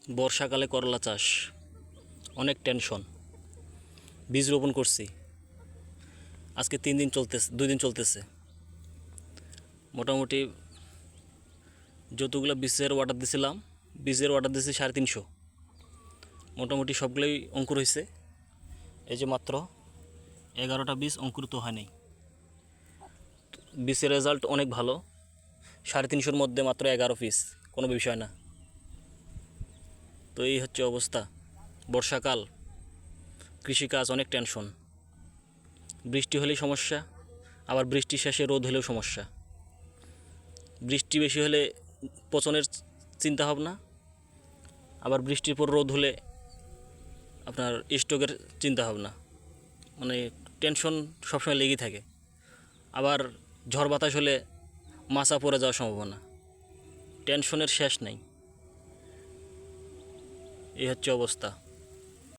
বর্ষাকালে করলা চাষ অনেক টেনশন। বীজ রোপণ করছি, আজকে 3 দিন চলতেছে, 2 দিন চলতেছে। মোটামুটি যতগুলো বীজের অর্ডার দিয়েছিলাম, বীজের অর্ডার দিয়েছি 350। মোটামুটি সবগুলোই অঙ্কুর হয়েছে। এই যে মাত্র 11টা বীজ অঙ্কুরিত হয় নাই। বীজের রেজাল্ট অনেক ভালো। 350-র মধ্যে মাত্র 11 পিস, কোনো বিষয় না। তো এই হচ্ছে অবস্থা। বর্ষাকাল, কৃষিকাজ অনেক টেনশন। বৃষ্টি হলেই সমস্যা, আবার বৃষ্টি শেষে রোদ হলেও সমস্যা। বৃষ্টি বেশি হলে পচনের চিন্তা ভাবনা, আবার বৃষ্টির পর রোদ হলে আপনার স্টকের চিন্তা ভাবনা। মানে টেনশন সবসময় লেগেই থাকে। আবার ঝড় বাতাস হলে মাচা পড়ে যাওয়ার সম্ভাবনা। টেনশনের শেষ নেই। এই হচ্ছে অবস্থা।